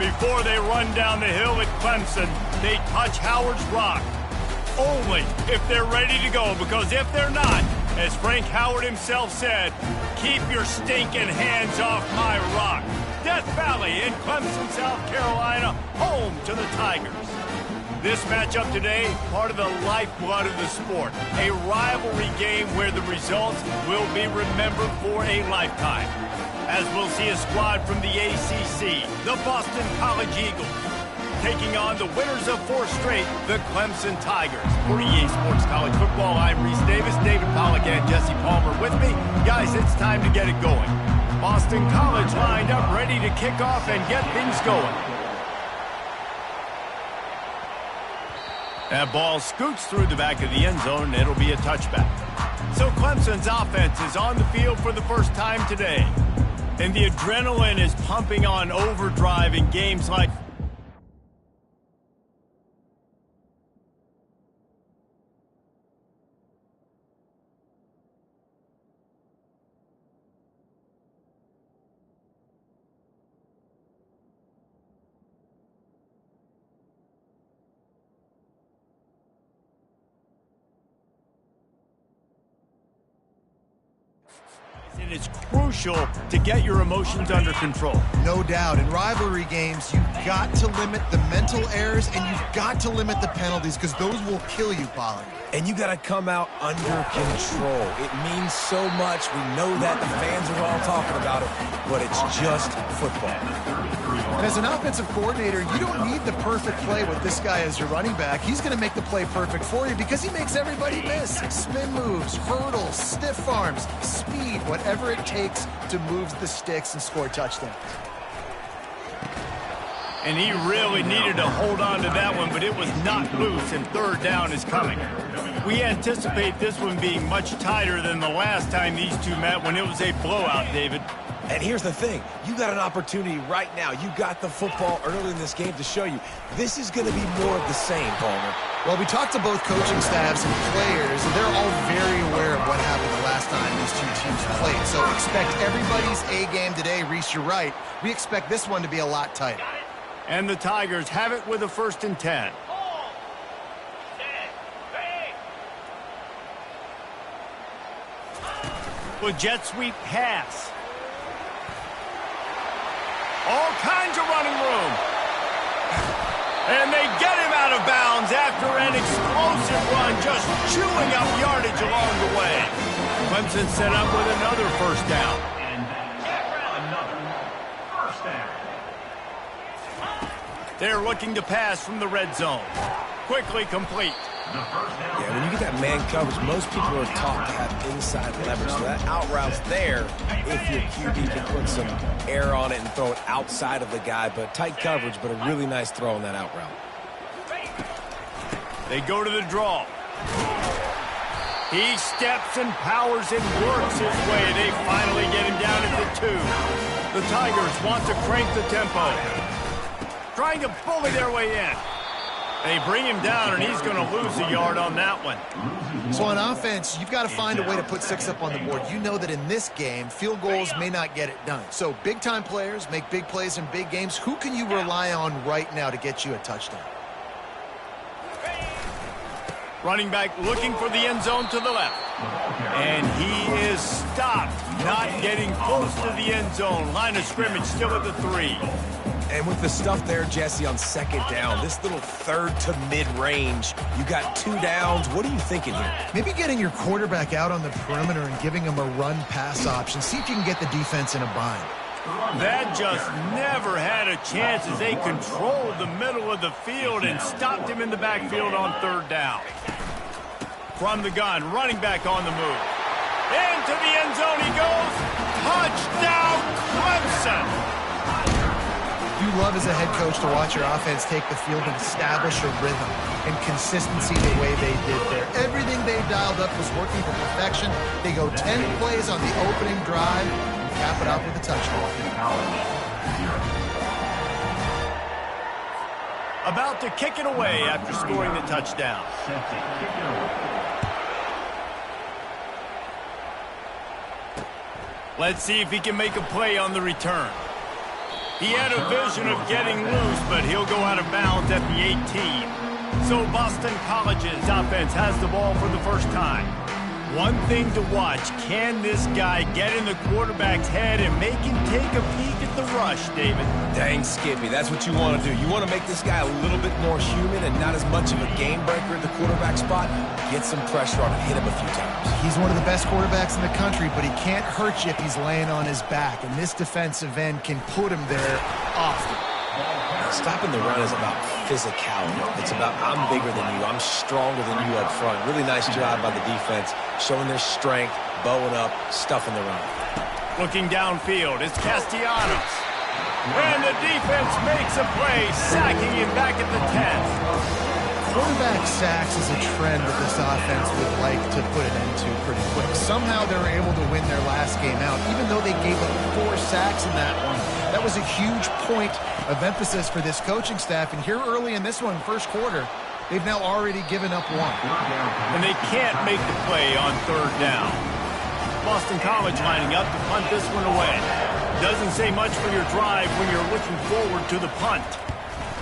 Before they run down the hill at Clemson, they touch Howard's rock. Only if they're ready to go, because if they're not, as Frank Howard himself said, keep your stinking hands off my rock. Death Valley in Clemson, South Carolina, home to the Tigers. This matchup today, part of the lifeblood of the sport. A rivalry game where the results will be remembered for a lifetime. As we'll see a squad from the ACC, the Boston College Eagles, taking on the winners of 4 straight, the Clemson Tigers. For EA Sports College Football, I'm Reese Davis, David Pollack and Jesse Palmer with me. Guys, it's time to get it going. Boston College lined up, ready to kick off and get things going. That ball scoots through the back of the end zone, and it'll be a touchback. So Clemson's offense is on the field for the first time today. And the adrenaline is pumping on overdrive in games like... And it's crucial to get your emotions under control. No doubt. In rivalry games, you've got to limit the mental errors and you've got to limit the penalties because those will kill you, Pollard. And you got to come out under control. It means so much. We know that. The fans are all talking about it, but it's just football. And as an offensive coordinator, you don't need the perfect play with this guy as your running back. He's going to make the play perfect for you because he makes everybody miss. Spin moves, hurdles, stiff arms, speed, whatever it takes to move the sticks and score touchdowns. And he really needed to hold on to that one, but it was not loose, and third down is coming. We anticipate this one being much tighter than the last time these two met when it was a blowout, David. And here's the thing. You got an opportunity right now. You got the football early in this game to show you. This is going to be more of the same, Palmer. Well, we talked to both coaching staffs and players, and they're all very aware of what happened the last time these two teams played. So expect everybody's A game today. Reese, you're right. We expect this one to be a lot tighter. And the Tigers have it with a 1st and 10. With jet sweep pass. All kinds of running room. And they get him out of bounds after an explosive run, just chewing up yardage along the way. Clemson set up with another 1st down. They're looking to pass from the red zone. Quickly complete. Yeah, when you get that man coverage, most people are taught to have inside leverage. So that out route's there if your QB can put some air on it and throw it outside of the guy. But tight coverage, but a really nice throw on that out route. They go to the draw. He steps and powers and works his way. They finally get him down at the 2. The Tigers want to crank the tempo. Trying to bully their way in. They bring him down, and he's going to lose a yard on that one. So on offense, you've got to find a way to put 6 up on the board. You know that in this game, field goals may not get it done. So big-time players make big plays in big games. Who can you rely on right now to get you a touchdown? Running back looking for the end zone to the left. And he is stopped, not getting close to the end zone. Line of scrimmage still at the 3. And with the stuff there, Jesse, on 2nd down, this little 3rd to mid-range, you got 2 downs. What are you thinking here? Maybe getting your quarterback out on the perimeter and giving him a run-pass option. See if you can get the defense in a bind. That just never had a chance as they controlled the middle of the field and stopped him in the backfield on 3rd down. From the gun, running back on the move. Into the end zone he goes. Touchdown, Clemson! You love as a head coach to watch your offense take the field and establish a rhythm and consistency the way they did there. Everything they dialed up was working to perfection. They go 10 plays on the opening drive and cap it off with a touchdown. About to kick it away after scoring the touchdown. Let's see if he can make a play on the return. He had a vision of getting loose, but he'll go out of bounds at the 18. So Boston College's offense has the ball for the first time. One thing to watch, can this guy get in the quarterback's head and make him take a peek at the rush, David? Dang, Skippy, that's what you want to do. You want to make this guy a little bit more human and not as much of a game breaker at the quarterback spot. Get some pressure on him, hit him a few times. He's one of the best quarterbacks in the country, but he can't hurt you if he's laying on his back, and this defensive end can put him there often. Stopping the run is about physicality. It's about I'm bigger than you, I'm stronger than you up front. Really nice job by the defense, showing their strength, bowing up, stuffing the run. Looking downfield, it's Castellanos. And the defense makes a play, sacking him back at the 10. Quarterback sacks is a trend that this offense would like to put an end to pretty quick. Somehow they were able to win their last game out, even though they gave up 4 sacks in that one. That was a huge point of emphasis for this coaching staff. And here early in this one, first quarter, they've now already given up 1. And they can't make the play on 3rd down. Boston College lining up to punt this one away. Doesn't say much for your drive when you're looking forward to the punt.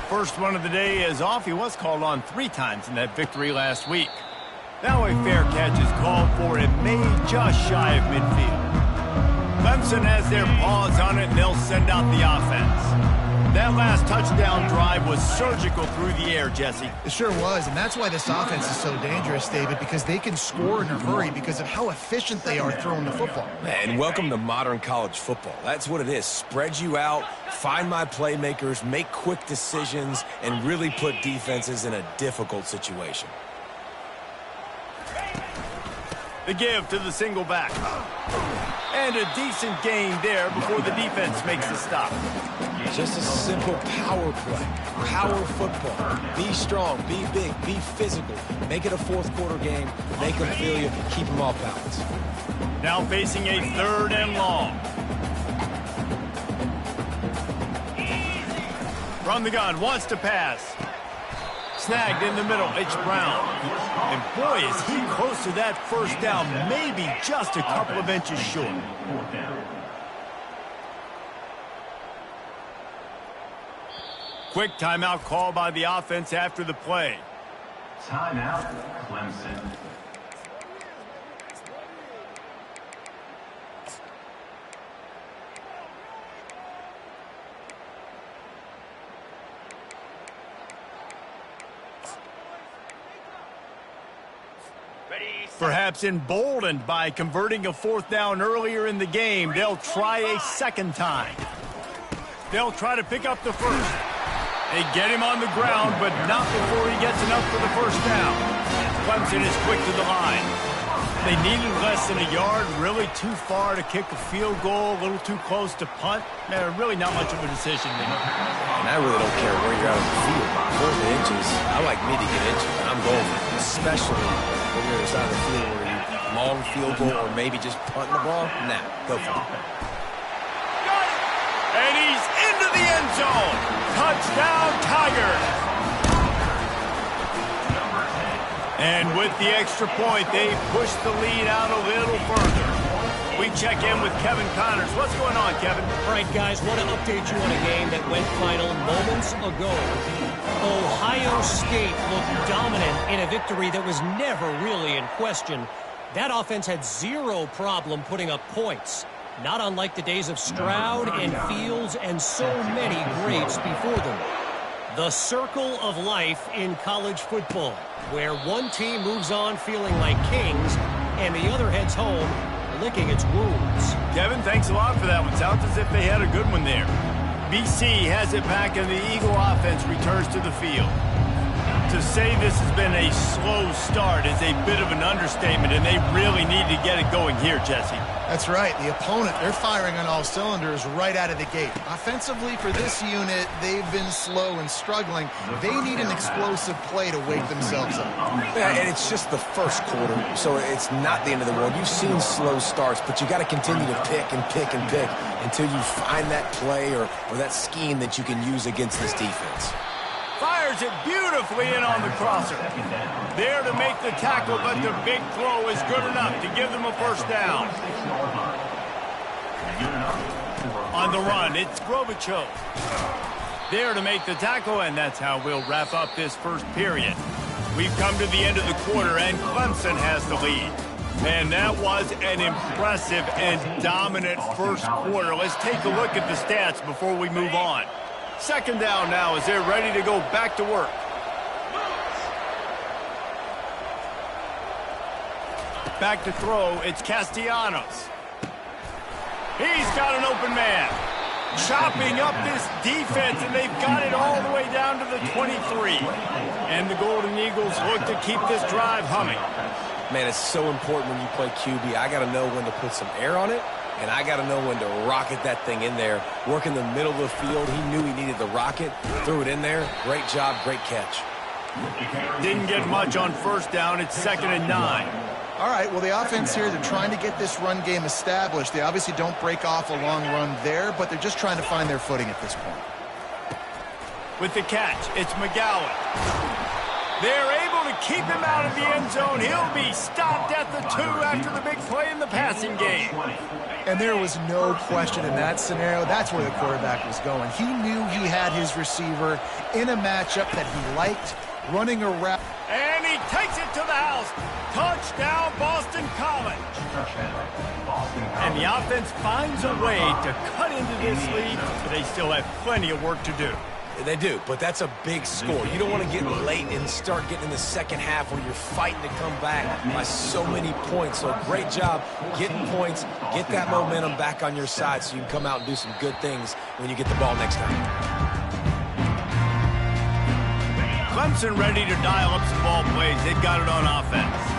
First run of the day is off. He was called on 3 times in that victory last week. Now a fair catch is called for. It may just shy of midfield. Clemson has their paws on it, and they'll send out the offense. That last touchdown drive was surgical through the air, Jesse. It sure was, and that's why this offense is so dangerous, David, because they can score in a hurry because of how efficient they are throwing the football. And welcome to modern college football. That's what it is. Spread you out, find my playmakers, make quick decisions, and really put defenses in a difficult situation. The give to the single back. And a decent gain there before the defense makes the stop. Just a simple power play. Power football. Be strong, be big, be physical. Make it a 4th quarter game. Make them feel you. Keep them off balance. Now facing a 3rd and long. From the gun, wants to pass. Snagged in the middle, it's Brown. And boy, is he close to that first down, maybe just a couple of inches short. Quick timeout call by the offense after the play. Timeout, Clemson. Perhaps emboldened by converting a 4th down earlier in the game, they'll try a 2nd time. They'll try to pick up the first. They get him on the ground, but not before he gets enough for the first down. Clemson is quick to the line. They needed less than a yard, really too far to kick a field goal, a little too close to punt. Really not much of a decision there. And I really don't care where you're out on the field. 4 inches, I like me to get inches, and I'm going for it, especially when you're inside the field where you long field goal or maybe just punting the ball. Nah, go for it. And he's into the end zone. Touchdown, Tigers. And with the extra point, they push the lead out a little further. We check in with Kevin Connors. What's going on, Kevin? All right, guys, want to update you on a game that went final moments ago. Ohio State looked dominant in a victory that was never really in question. That offense had 0 problem putting up points. Not unlike the days of Stroud and Fields and so many greats before them. The circle of life in college football, where one team moves on feeling like kings and the other heads home licking its wounds. Kevin, thanks a lot for that one. Sounds as if they had a good one there. BC has it back and the Eagle offense returns to the field. To say this has been a slow start is a bit of an understatement, and they really need to get it going here, Jesse. That's right. The opponent, they're firing on all cylinders right out of the gate. Offensively, for this unit, they've been slow and struggling. They need an explosive play to wake themselves up. Yeah, and it's just the first quarter, so it's not the end of the world. You've seen slow starts, but you got to continue to pick and pick and pick until you find that play or that scheme that you can use against this defense. Fires it beautifully in on the crosser. There to make the tackle, but the big throw is good enough to give them a first down. On the run, it's Grobichov. There to make the tackle, and that's how we'll wrap up this first period. We've come to the end of the quarter, and Clemson has the lead. And that was an impressive and dominant first quarter. Let's take a look at the stats before we move on. Second down now as they're ready to go back to work. Back to throw, it's Castellanos. He's got an open man. Chopping up this defense, and they've got it all the way down to the 23. And the Golden Eagles look to keep this drive humming. Man, it's so important when you play QB. I got to know when to put some air on it, and I got to know when to rocket that thing in there. Work in the middle of the field. He knew he needed the rocket. Threw it in there. Great job, great catch. Didn't get much on first down. It's 2nd and 9. All right, well, the offense here, they're trying to get this run game established. They obviously don't break off a long run there, but they're just trying to find their footing at this point. With the catch, it's McGowan. They're able to keep him out of the end zone. He'll be stopped at the 2 after the big play in the passing game. And there was no question in that scenario. That's where the quarterback was going. He knew he had his receiver in a matchup that he liked, running a route. And he takes it to the house. Touchdown, Boston College. And the offense finds a way to cut into this lead, but they still have plenty of work to do. They do, but that's a big score. You don't want to get late and start getting in the second half where you're fighting to come back by so many points. So great job getting points, get that momentum back on your side so you can come out and do some good things when you get the ball next time. Clemson ready to dial up some ball plays. They've got it on offense.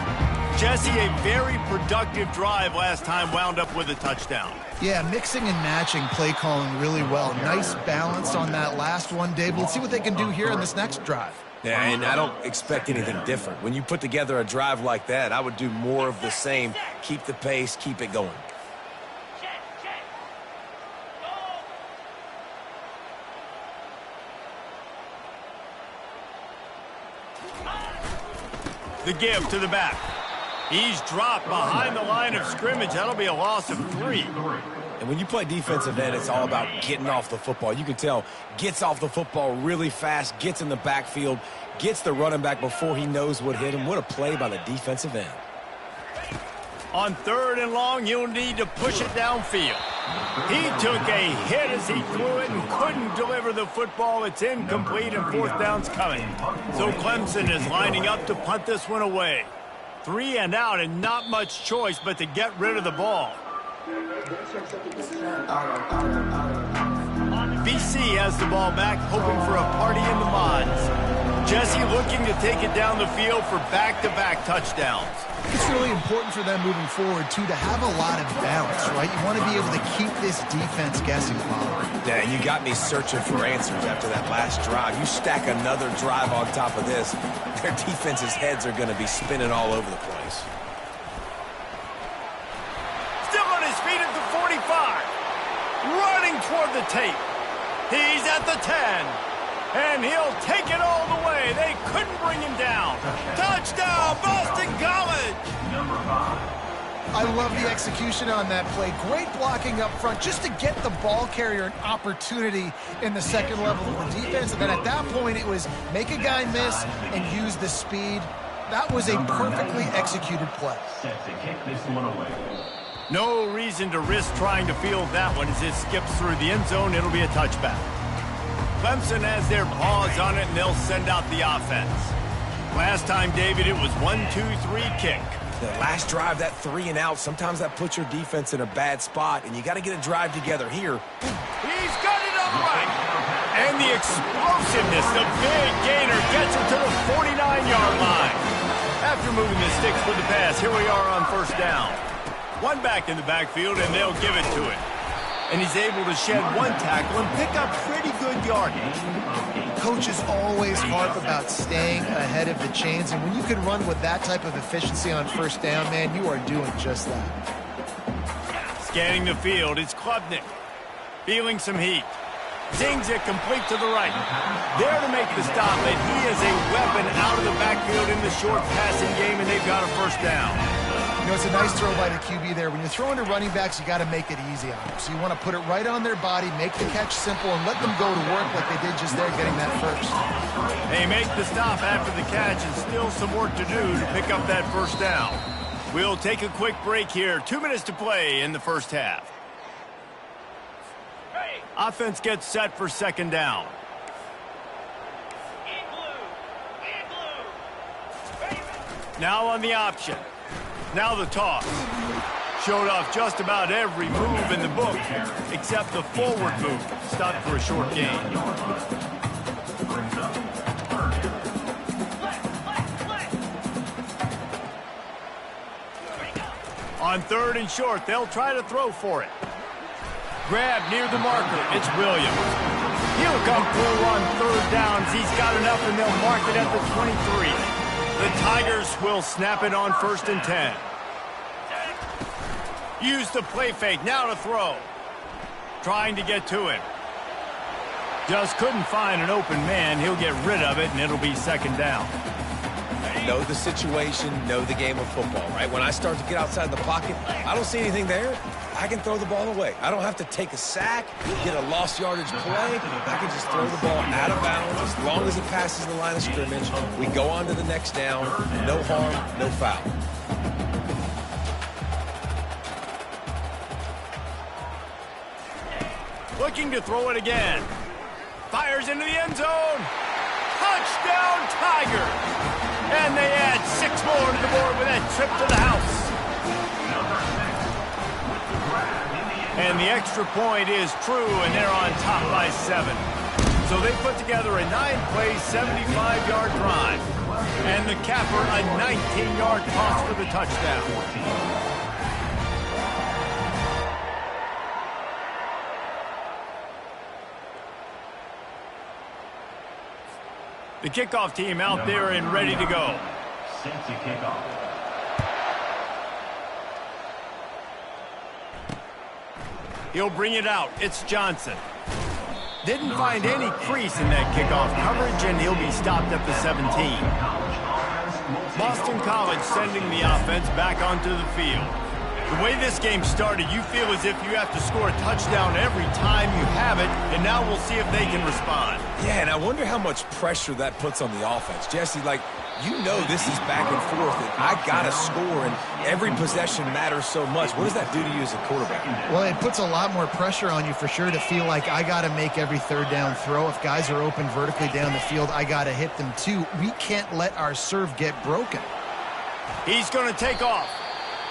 Jesse, a very productive drive last time, wound up with a touchdown. Yeah, mixing and matching play calling really well. Nice balance on that last one, Dave. Let's see what they can do here in this next drive. Yeah, and I don't expect anything different. When you put together a drive like that, I would do more of the same. Keep the pace, keep it going. The give to the back. He's dropped behind the line of scrimmage. That'll be a loss of 3. And when you play defensive end, it's all about getting off the football. You can tell, gets off the football really fast, gets in the backfield, gets the running back before he knows what hit him. What a play by the defensive end. On 3rd and long, you'll need to push it downfield. He took a hit as he threw it and couldn't deliver the football. It's incomplete, and 4th down's coming. So Clemson is lining up to punt this one away. 3 and out, and not much choice but to get rid of the ball. BC has the ball back, hoping for a party in the mods. Jesse looking to take it down the field for back-to-back touchdowns. It's really important for them moving forward, too, to have a lot of balance, right? You want to be able to keep this defense guessing, Bob. Yeah, you got me searching for answers after that last drive. You stack another drive on top of this, their defense's heads are going to be spinning all over the place. Still on his feet at the 45. Running toward the tape. He's at the 10. And he'll take it all the way. They couldn't bring him down. Touchdown, Boston College! I love the execution on that play. Great blocking up front just to get the ball carrier an opportunity in the second level of the defense. And then at that point, it was make a guy miss and use the speed. That was a perfectly executed play. Set to kick this one away. No reason to risk trying to field that one as it skips through the end zone. It'll be a touchback. Clemson has their paws on it, and they'll send out the offense. Last time, David, it was 1-2-3 kick. The last drive, that 3 and out, sometimes that puts your defense in a bad spot, and you got to get a drive together here. He's got it on the right. And the explosiveness, the big gainer gets him to the 49-yard line. After moving the sticks for the pass, here we are on 1st down. One back in the backfield, and they'll give it to him. And he's able to shed 1 tackle and pick up pretty good yardage. Coaches always harp about staying ahead of the chains, and when you can run with that type of efficiency on 1st down, man, you are doing just that. Scanning the field, it's Klubnik. Feeling some heat. Zings it complete to the right. There to make the stop, and he is a weapon out of the backfield in the short passing game, and they've got a 1st down. You know, it's a nice throw by the QB there. When you're throwing to running backs, you got to make it easy on them. So you want to put it right on their body, make the catch simple, and let them go to work like they did just there getting that first. They make the stop after the catch and still some work to do to pick up that first down. We'll take a quick break here. 2 minutes to play in the first half. Offense gets set for second down. Now on the option. Now the toss. Showed off just about every move in the book, except the forward move. Stopped for a short gain. On 3rd and short, they'll try to throw for it. Grab near the marker. It's Williams. He'll come through on 3rd downs. He's got enough, and they'll mark it at the 23. The Tigers will snap it on 1st and 10. Use the play fake. Now to throw. Trying to get to him. Just couldn't find an open man. He'll get rid of it, and it'll be second down. Know the situation, know the game of football, right? When I start to get outside the pocket, I don't see anything there. I can throw the ball away. I don't have to take a sack, get a lost yardage play. I can just throw the ball out of bounds as long as it passes the line of scrimmage. We go on to the next down. No harm, no foul. Looking to throw it again. Fires into the end zone. Touchdown, Tigers! And they add 6 more to the board with that trip to the house. And the extra point is true, and they're on top by 7. So they put together a 9-play, 75-yard drive. And the capper, a 19-yard toss for the touchdown. The kickoff team out there and ready to go. Set to kick off. He'll bring it out. It's Johnson. Didn't find any crease in that kickoff coverage, and he'll be stopped at the 17. Boston College sending the offense back onto the field. The way this game started, you feel as if you have to score a touchdown every time you have it, and now we'll see if they can respond. Yeah, and I wonder how much pressure that puts on the offense. Jesse, like, you know this is back and forth, and I got to score, and every possession matters so much. What does that do to you as a quarterback? Well, it puts a lot more pressure on you for sure to feel like I got to make every 3rd down throw. If guys are open vertically down the field, I got to hit them too. We can't let our serve get broken. He's going to take off.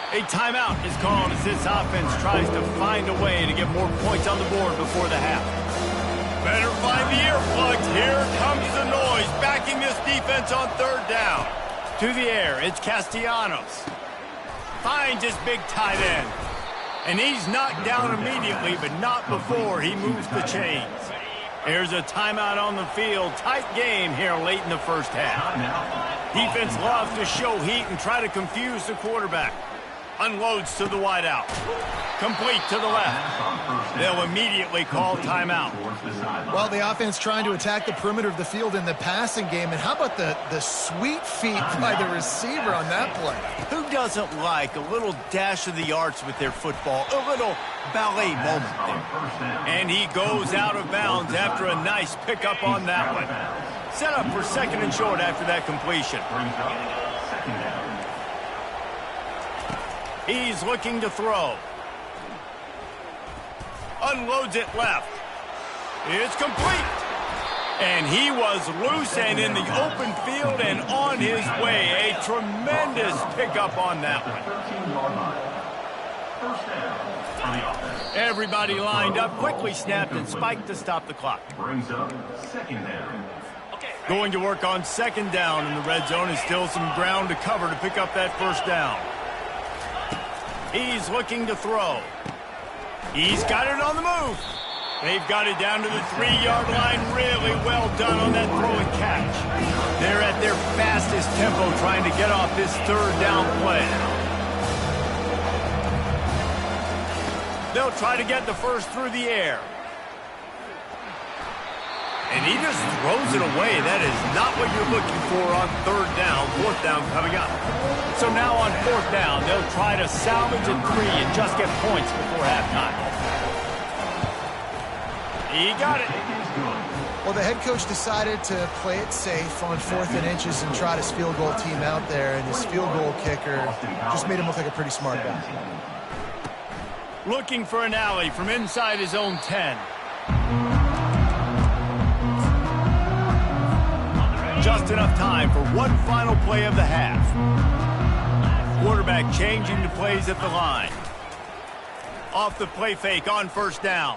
A timeout is called as this offense tries to find a way to get more points on the board before the half. Better find the earplugs. Here comes the noise, backing this defense on 3rd down. To the air, it's Castellanos. Finds his big tight end. And he's knocked down immediately, but not before he moves the chains. There's a timeout on the field. Tight game here late in the first half. Defense loves to show heat and try to confuse the quarterback. Unloads to the wideout. Complete to the left. They'll immediately call timeout. Well, the offense trying to attack the perimeter of the field in the passing game. And how about the sweet feet by the receiver on that play? Who doesn't like a little dash of the arts with their football? A little ballet moment there. And he goes out of bounds after a nice pickup on that one. Set up for 2nd and short after that completion. He's looking to throw. Unloads it left. It's complete. And he was loose and in the open field and on his way. A tremendous pickup on that one. Everybody lined up, quickly snapped and spiked to stop the clock. Brings up 2nd down. Going to work on 2nd down in the red zone is still some ground to cover to pick up that 1st down. He's looking to throw. He's got it on the move. They've got it down to the 3-yard line. Really well done on that throw and catch. They're at their fastest tempo trying to get off this 3rd down play. They'll try to get the first through the air. And he just throws it away. That is not what you're looking for on third down. Fourth down coming up. So now on fourth down, they'll try to salvage a 3 and just get points before halftime. He got it. Well, the head coach decided to play it safe on 4th and inches and trot his field goal team out there, and his field goal kicker just made him look like a pretty smart guy. Looking for an alley from inside his own 10. Just enough time for one final play of the half. Quarterback changing the plays at the line. Off the play fake on first down.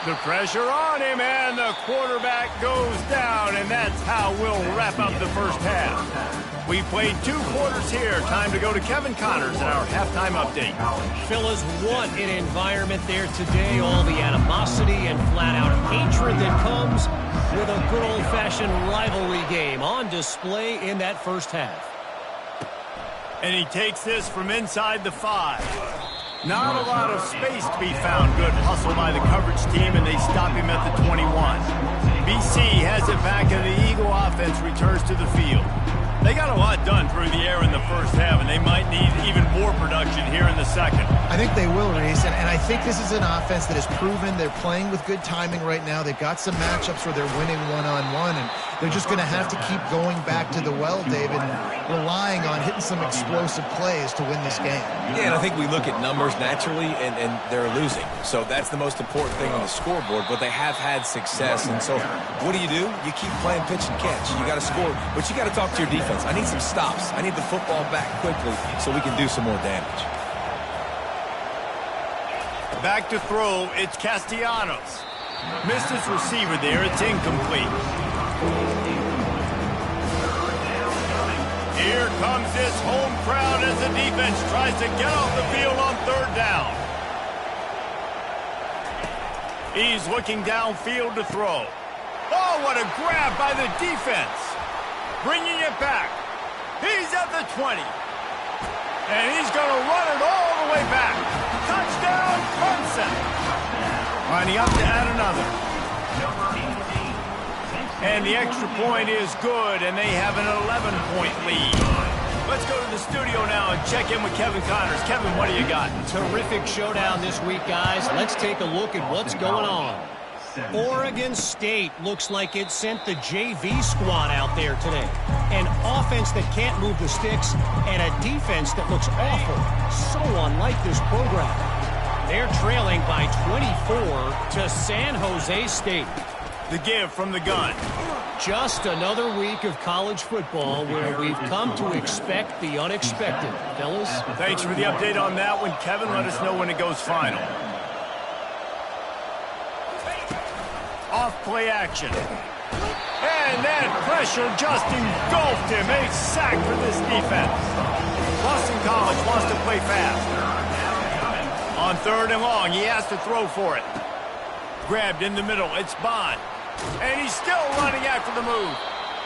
The pressure on him, and the quarterback goes down, and that's how we'll wrap up the first half. We played 2 quarters here. Time to go to Kevin Connors in our halftime update. Fellas, what an environment there today. All the animosity and flat-out hatred that comes with a good old-fashioned rivalry game on display in that first half. And he takes this from inside the 5. Not a lot of space to be found. Good hustle by the coverage team, and they stop him at the 21. BC has it back, and the Eagle offense returns to the field. They got a lot done through the air in the first half, and they might need even more production here in the second. I think they will, Reese, and I think this is an offense that has proven they're playing with good timing right now. They've got some matchups where they're winning one-on-one, and they're just going to have to keep going back to the well, David, and relying on hitting some explosive plays to win this game. Yeah, and I think we look at numbers naturally, and they're losing. So that's the most important thing on the scoreboard, but they have had success. And so what do? You keep playing pitch and catch. You got to score, but you got to talk to your defense. I need some stops. I need the football back quickly so we can do some more damage. Back to throw, it's Castellanos. Missed his receiver there, it's incomplete. Here comes this home crowd as the defense tries to get off the field on third down. He's looking downfield to throw. Oh, what a grab by the defense. Bringing it back. He's at the 20. And he's going to run it all the way back. Touchdown, Clemson. Lining up to add another. And the extra point is good, and they have an 11-point lead. Let's go to the studio now and check in with Kevin Connors. Kevin, what do you got? Terrific showdown this week, guys. Let's take a look at what's going on. Oregon State looks like it sent the JV squad out there today. An offense that can't move the sticks and a defense that looks awful. So unlike this program. They're trailing by 24 to San Jose State. The give from the gun. Just another week of college football where we've come to expect the unexpected. Fellas? Thanks for the update on that one, Kevin. Let us know when it goes final. Off play action. And that pressure just engulfed him. A sack for this defense. Boston College wants to play fast. On third and long, he has to throw for it. Grabbed in the middle, it's Bond. And he's still running after the move.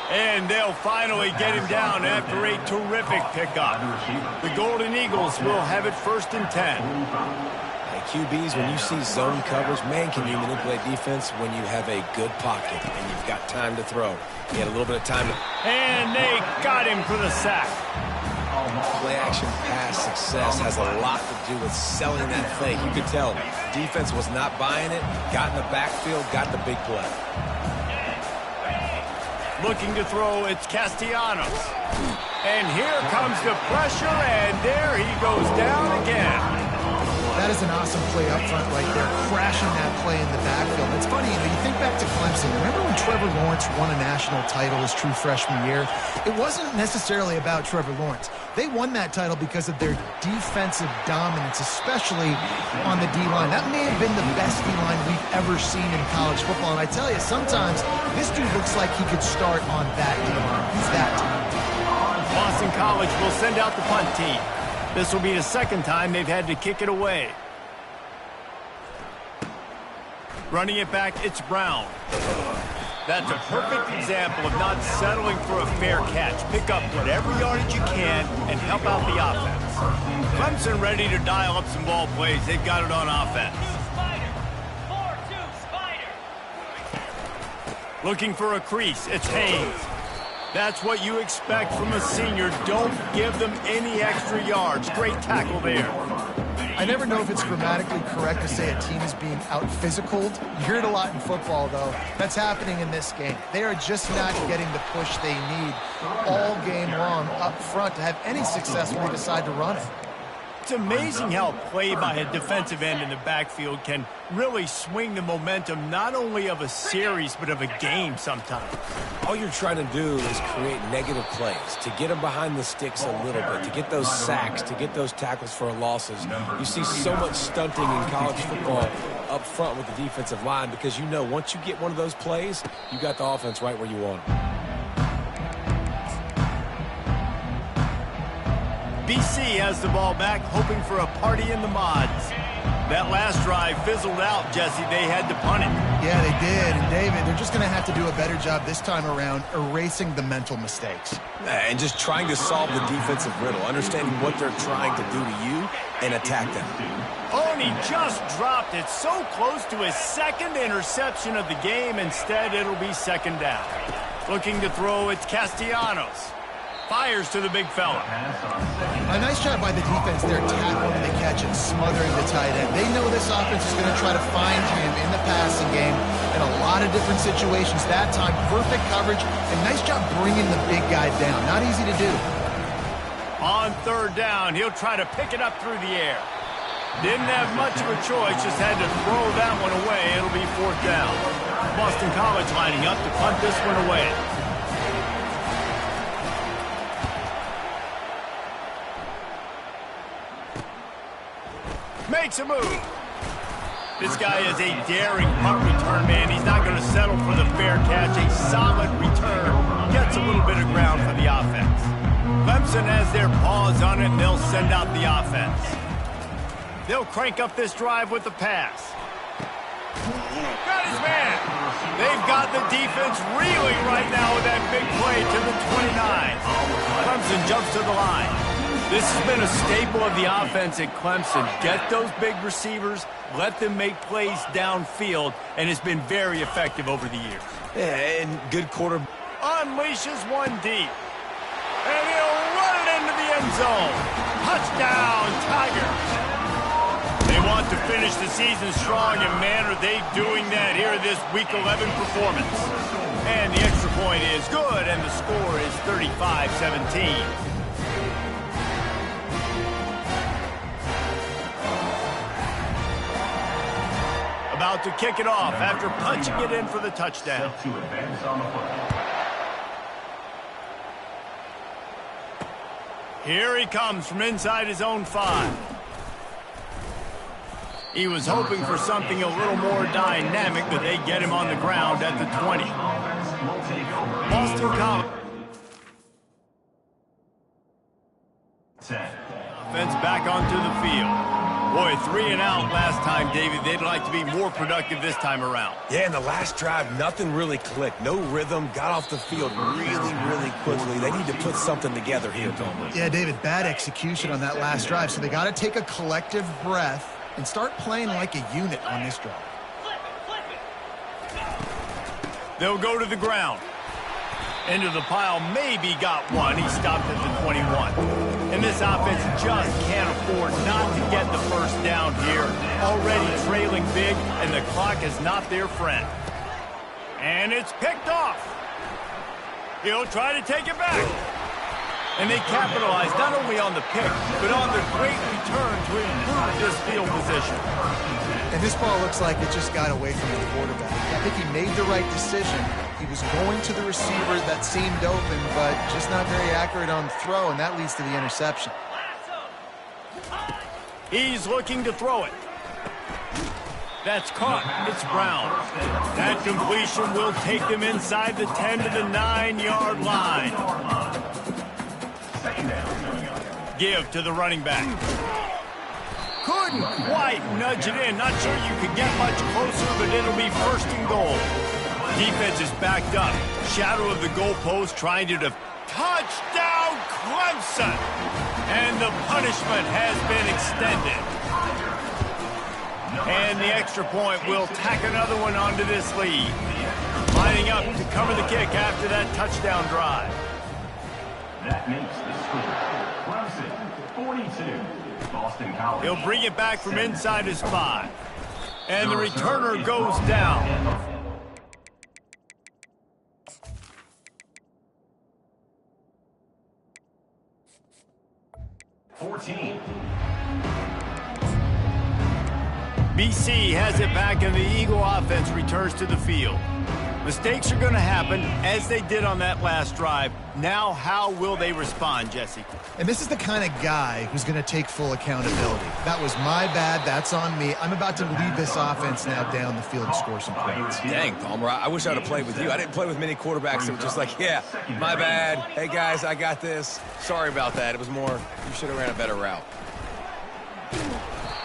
And they'll finally get him down after a terrific pickup. The Golden Eagles will have it 1st and 10. QBs, when you see zone coverage, man, can you manipulate defense when you have a good pocket and you've got time to throw. He had a little bit of time to... And they got him for the sack. Play-action pass success has a lot to do with selling that fake. You could tell defense was not buying it, got in the backfield, got the big play. Looking to throw, it's Castellanos. And here comes the pressure, and there he goes down again. That is an awesome play up front right there, crashing that play in the backfield. It's funny, you think back to Clemson. Remember when Trevor Lawrence won a national title his true freshman year? It wasn't necessarily about Trevor Lawrence. They won that title because of their defensive dominance, especially on the D-line. That may have been the best D-line we've ever seen in college football. And I tell you, sometimes this dude looks like he could start on that D-line. He's that talented. Boston College will send out the punt team. This will be the second time they've had to kick it away. Running it back, it's Brown. That's a perfect example of not settling for a fair catch. Pick up whatever yardage you can and help out the offense. Clemson ready to dial up some ball plays. They've got it on offense. Looking for a crease, it's Haynes. That's what you expect from a senior. Don't give them any extra yards. Great tackle there. I never know if it's grammatically correct to say a team is being out-physicaled. You hear it a lot in football, though. That's happening in this game. They are just not getting the push they need all game long up front to have any success when they decide to run it. It's amazing how play by a defensive end in the backfield can really swing the momentum not only of a series but of a game sometimes. All you're trying to do is create negative plays, to get them behind the sticks a little bit, to get those sacks, to get those tackles for losses. You see so much stunting in college football up front with the defensive line because you know once you get one of those plays, you got the offense right where you want it. BC has the ball back, hoping for a party in the mods. That last drive fizzled out, Jesse. They had to punt it. Yeah, they did. And, David, they're just going to have to do a better job this time around erasing the mental mistakes. And just trying to solve the defensive riddle, understanding what they're trying to do to you and attack them. Oh, and he just dropped it so close to his second interception of the game. Instead, it'll be second down. Looking to throw, it's Castellanos. Fires to the big fella. A nice job by the defense there, tackling the catch and smothering the tight end. They know this offense is going to try to find him in the passing game in a lot of different situations. That time, perfect coverage, and nice job bringing the big guy down. Not easy to do. On third down, he'll try to pick it up through the air. Didn't have much of a choice, just had to throw that one away. It'll be fourth down. Boston College lining up to punt this one away. Makes a move. This guy is a daring punt return man. He's not going to settle for the fair catch. A solid return. Gets a little bit of ground for the offense. Clemson has their paws on it, and they'll send out the offense. They'll crank up this drive with the pass. Got his man. They've got the defense reeling right now with that big play to the 29. Clemson jumps to the line. This has been a staple of the offense at Clemson. Get those big receivers, let them make plays downfield, and it's been very effective over the years. Yeah, and good quarter. Unleashes one deep. And he'll run it into the end zone. Touchdown, Tigers. They want to finish the season strong, and man, are they doing that here in this Week 11 performance. And the extra point is good, and the score is 35-17. About to kick it off after punching it in for the touchdown. Here he comes from inside his own 5. He was hoping for something a little more dynamic, but they get him on the ground at the 20. Boston College. Offense back onto the field. Boy, 3 and out last time, David. They'd like to be more productive this time around. Yeah, in the last drive, nothing really clicked. No rhythm. Got off the field really quickly. They need to put something together here, Toma. Yeah, David, bad execution on that last drive. So they got to take a collective breath and start playing like a unit on this drive. They'll go to the ground. Into the pile, maybe got one. He stopped at the 21. And this offense just can't afford not to get the first down here. Already trailing big, and the clock is not their friend. And it's picked off. He'll try to take it back. And they capitalize not only on the pick, but on the great return to improve this field position. And this ball looks like it just got away from the quarterback. I think he made the right decision. He was going to the receiver that seemed open, but just not very accurate on the throw, and that leads to the interception. He's looking to throw it. That's caught. It's Brown. That completion will take them inside the 10 to the 9-yard line. Give to the running back. Couldn't quite nudge it in. Not sure you could get much closer, but it'll be first and goal. Defense is backed up. Shadow of the goalpost trying to touchdown Clemson. And the punishment has been extended. And the extra point will tack another one onto this lead. Lining up to cover the kick after that touchdown drive. That makes the score. Clemson, 42. Boston College. He'll bring it back from inside his 5. And the returner goes down. 14. BC has it back, and the Eagle offense returns to the field. Mistakes are going to happen, as they did on that last drive. Now, how will they respond, Jesse? And this is the kind of guy who's going to take full accountability. That was my bad. That's on me. I'm about to lead this offense now down the field and score some points. Dang, Palmer, I wish I would have played with you. I didn't play with many quarterbacks that were just like, yeah, my bad. Hey, guys, I got this. Sorry about that. It was more, you should have ran a better route.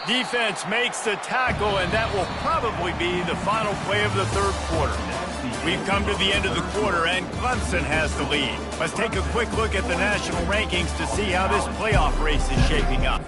Defense makes the tackle, and that will probably be the final play of the third quarter. We've come to the end of the quarter, and Clemson has the lead. Let's take a quick look at the national rankings to see how this playoff race is shaping up.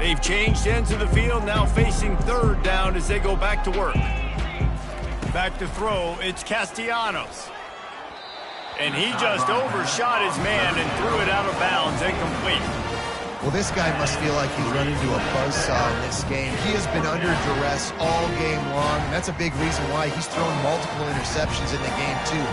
They've changed ends of the field, now facing third down as they go back to work. Back to throw, it's Castellanos. And he just overshot his man and threw it out of bounds, incomplete. Well, this guy must feel like he's running into a buzzsaw in this game. He has been under duress all game long, and that's a big reason why he's thrown multiple interceptions in the game, too.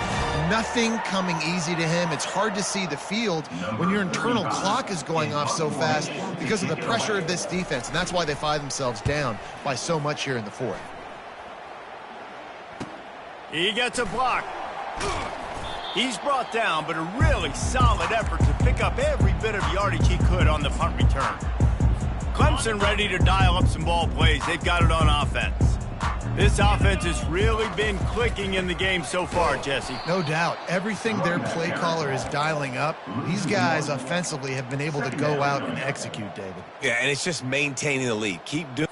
Nothing coming easy to him. It's hard to see the field when your internal clock is going off so fast because of the pressure of this defense, and that's why they find themselves down by so much here in the fourth. He gets a block. He's brought down, but a really solid effort to pick up every bit of yardage he could on the punt return. Clemson ready to dial up some ball plays. They've got it on offense. This offense has really been clicking in the game so far, Jesse. No doubt. Everything their play caller is dialing up, these guys offensively have been able to go out and execute, David. Yeah, and it's just maintaining the lead. Keep doing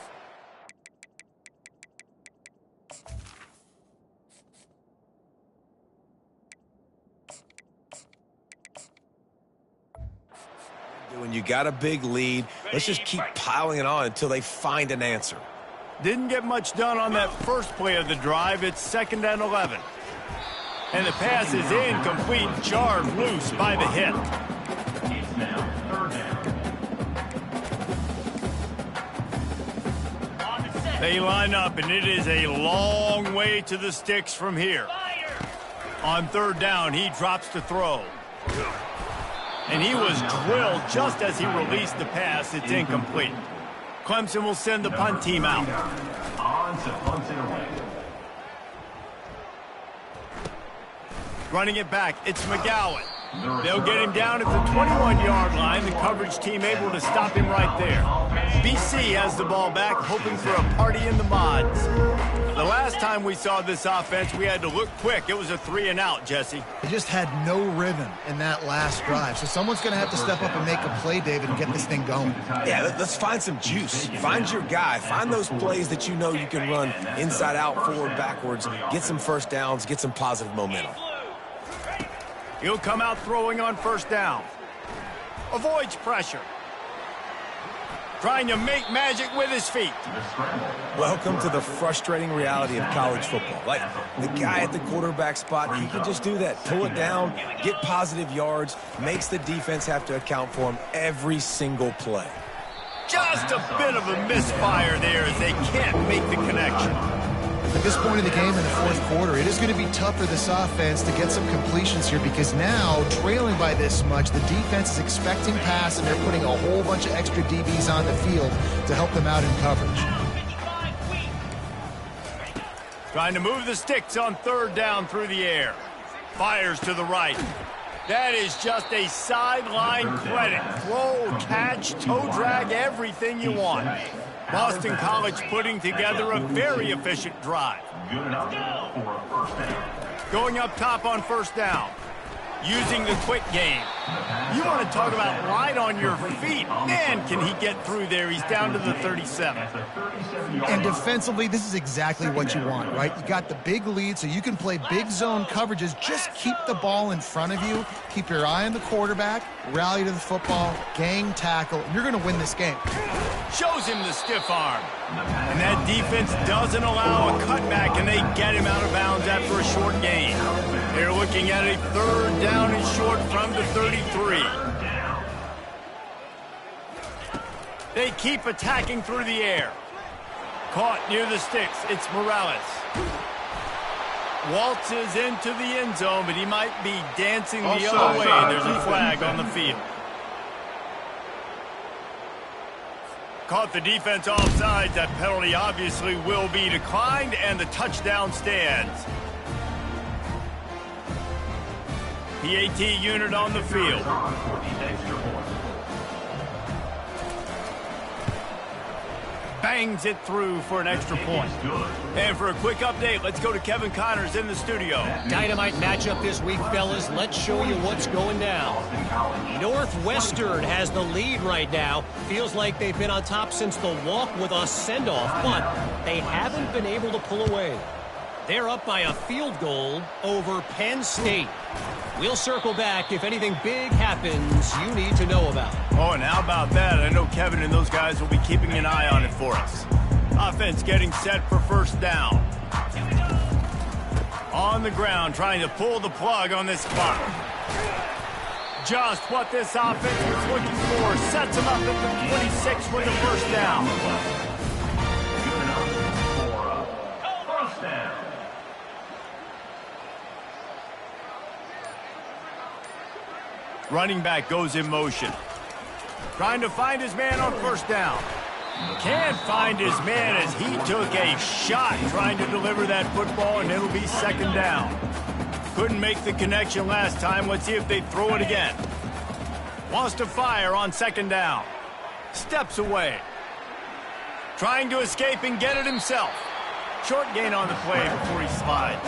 when you got a big lead. Let's just keep piling it on until they find an answer. Didn't get much done on that first play of the drive. It's 2nd and 11. And the pass is incomplete, jarred loose by the hit. It's now 3rd down. They line up, and it is a long way to the sticks from here. On 3rd down, he drops to throw. And he was drilled just as he released the pass. It's incomplete. Clemson will send the punt team out. On to punt it away. Running it back, it's McGowan. They'll get him down at the 21-yard line. The coverage team able to stop him right there. BC has the ball back, hoping for a party in the mods. The last time we saw this offense, we had to look quick. It was a 3-and-out, Jesse. They just had no rhythm in that last drive. So someone's going to have to step up and make a play, David, and get this thing going. Yeah, let's find some juice. Find your guy. Find those plays that you know you can run inside out, forward, backwards. Get some first downs. Get some positive momentum. He'll come out throwing on 1st down. Avoids pressure. Trying to make magic with his feet. Welcome to the frustrating reality of college football. Like, the guy at the quarterback spot, he can just do that. Pull it down, get positive yards, makes the defense have to account for him every single play. Just a bit of a misfire there as they can't make the connection. At this point of the game in the fourth quarter, it is going to be tough for this offense to get some completions here because now, trailing by this much, the defense is expecting pass and they're putting a whole bunch of extra DBs on the field to help them out in coverage. Trying to move the sticks on 3rd down through the air. Fires to the right. That is just a sideline credit. Throw, catch, toe drag, everything you want. Boston College putting together a very efficient drive. Good enough for a 1st down. Going up top on 1st down. Using the quick game. You want to talk about light on your feet. Man, can he get through there. He's down to the 37. And defensively, this is exactly what you want, right? You got the big lead, so you can play big zone coverages. Just keep the ball in front of you. Keep your eye on the quarterback. Rally to the football. Gang tackle. And you're going to win this game. Shows him the stiff arm. And that defense doesn't allow a cutback, and they get him out of bounds after a short gain. They're looking at a 3rd down and short from the 33. They keep attacking through the air. Caught near the sticks. It's Morales. Waltzes into the end zone, but he might be dancing the other way. There's a flag on the field. Caught the defense offside. That penalty obviously will be declined, and the touchdown stands. PAT unit on the field. Bangs it through for an extra point. And for a quick update, let's go to Kevin Connors in the studio. Dynamite matchup this week, fellas. Let's show you what's going down. Northwestern has the lead right now. Feels like they've been on top since the walk with a send-off, but they haven't been able to pull away. They're up by a field goal over Penn State. We'll circle back if anything big happens you need to know about. Oh, and how about that? I know Kevin and those guys will be keeping an eye on it for us. Offense getting set for first down. On the ground, trying to pull the plug on this clock. Just what this offense was looking for. Sets them up at the 26 for the first down. Good enough for a first down. Running back goes in motion. Trying to find his man on first down. Can't find his man as he took a shot trying to deliver that football, and it'll be second down. Couldn't make the connection last time. Let's see if they throw it again. Wants to fire on second down. Steps away. Trying to escape and get it himself. Short gain on the play before he slides.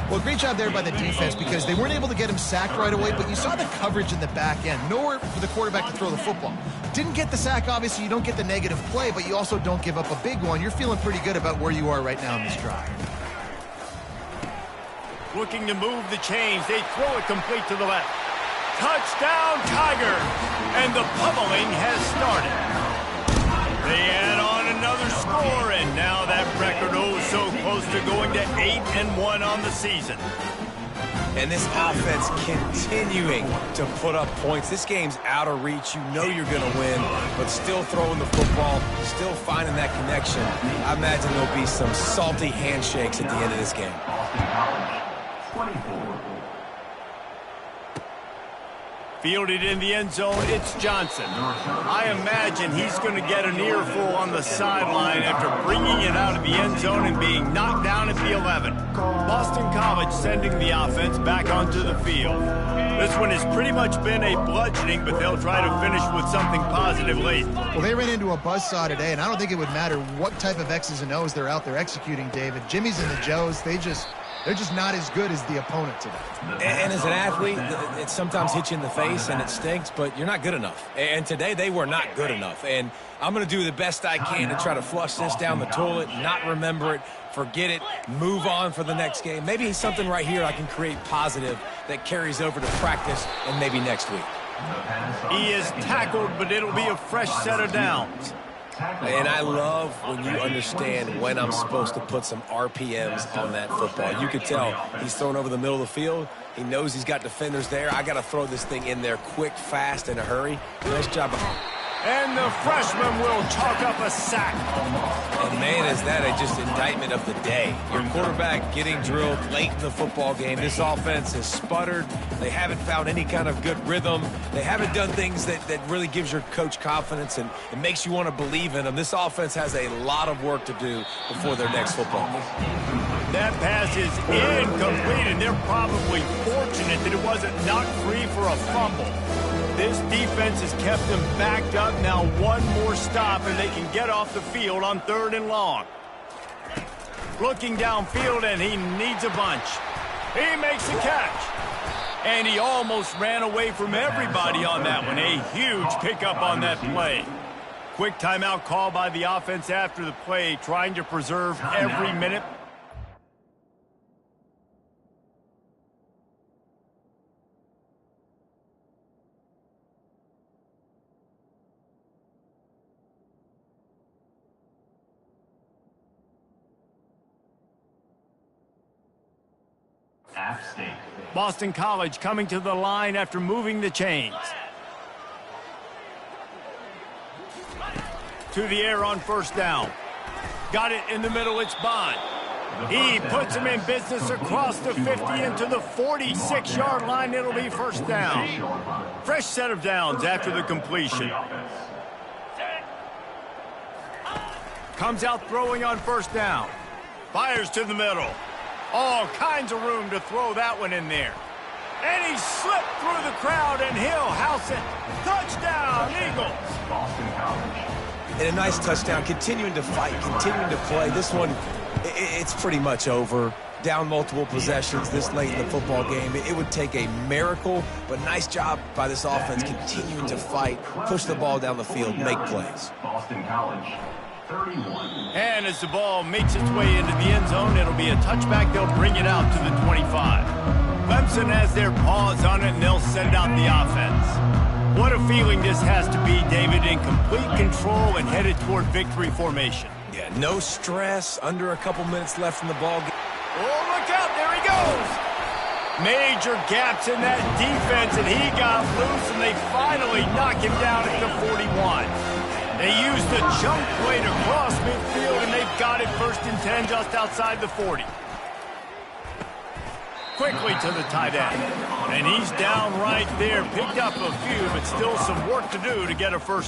Well, great job there by the defense because they weren't able to get him sacked right away, but you saw the coverage in the back end. Nowhere for the quarterback to throw the football. Didn't get the sack, obviously. You don't get the negative play, but you also don't give up a big one. You're feeling pretty good about where you are right now in this drive. Looking to move the chains. They throw it complete to the left. Touchdown, Tiger! And the pummeling has started. They add on another score, and now that record so close to going to 8-1 on the season. And this offense continuing to put up points. This game's out of reach. You know you're going to win, but still throwing the football, still finding that connection. I imagine there'll be some salty handshakes at the end of this game. Boston College, 24. Fielded in the end zone, it's Johnson. I imagine he's going to get an earful on the sideline after bringing it out of the end zone and being knocked down at the 11. Boston College sending the offense back onto the field. This one has pretty much been a bludgeoning, but they'll try to finish with something positive late. Well, they ran into a buzzsaw today, and I don't think it would matter what type of X's and O's they're out there executing, David. Jimmy's and the Joes, they're just not as good as the opponent today. And as an athlete, it sometimes hits you in the face and it stinks, but you're not good enough. And today they were not good enough. And I'm going to do the best I can to try to flush this down the toilet, not remember it, forget it, move on for the next game. Maybe something right here I can create positive that carries over to practice and maybe next week. He is tackled, but it'll be a fresh set of downs. And I love when you understand when I'm supposed to put some RPMs on that football. You can tell he's thrown over the middle of the field. He knows he's got defenders there. I got to throw this thing in there quick, fast, in a hurry. Nice job. And the freshman will chalk up a sack. And, man, is that just indictment of the day. Your quarterback getting drilled late in the football game. This offense has sputtered. They haven't found any kind of good rhythm. They haven't done things that really gives your coach confidence and it makes you want to believe in them. This offense has a lot of work to do before their next football game. That pass is incomplete, and they're probably fortunate that it wasn't knocked free for a fumble. This defense has kept them backed up. Now one more stop, and they can get off the field on 3rd and long. Looking downfield, and he needs a bunch. He makes the catch. And he almost ran away from everybody on that one. A huge pickup on that play. Quick timeout call by the offense after the play, trying to preserve every minute. App State. Boston College coming to the line after moving the chains. To the air on first down. Got it in the middle, it's Bond. He puts him in business across the 50 into the 46-yard line. It'll be first down. Fresh set of downs after the completion. Comes out throwing on first down. Fires to the middle. All kinds of room to throw that one in there. And he slipped through the crowd, and he'll house it. Touchdown, Eagles. Boston College. And a nice touchdown, continuing to fight, continuing to play. This one, it's pretty much over. Down multiple possessions this late in the football game. It would take a miracle, but nice job by this offense continuing to fight, push the ball down the field, make plays. Boston College. 31. And as the ball makes its way into the end zone, it'll be a touchback. They'll bring it out to the 25. Clemson has their paws on it, and they'll send out the offense. What a feeling this has to be, David, in complete control and headed toward victory formation. Yeah, no stress, under a couple minutes left in the ball game. Oh, look out, there he goes. Major gaps in that defense, and he got loose, and they finally knock him down at the 41. They used the chunk play to cross midfield, and they've got it 1st and 10 just outside the 40. Quickly to the tight end. And he's down right there. Picked up a few, but still some work to do to get a first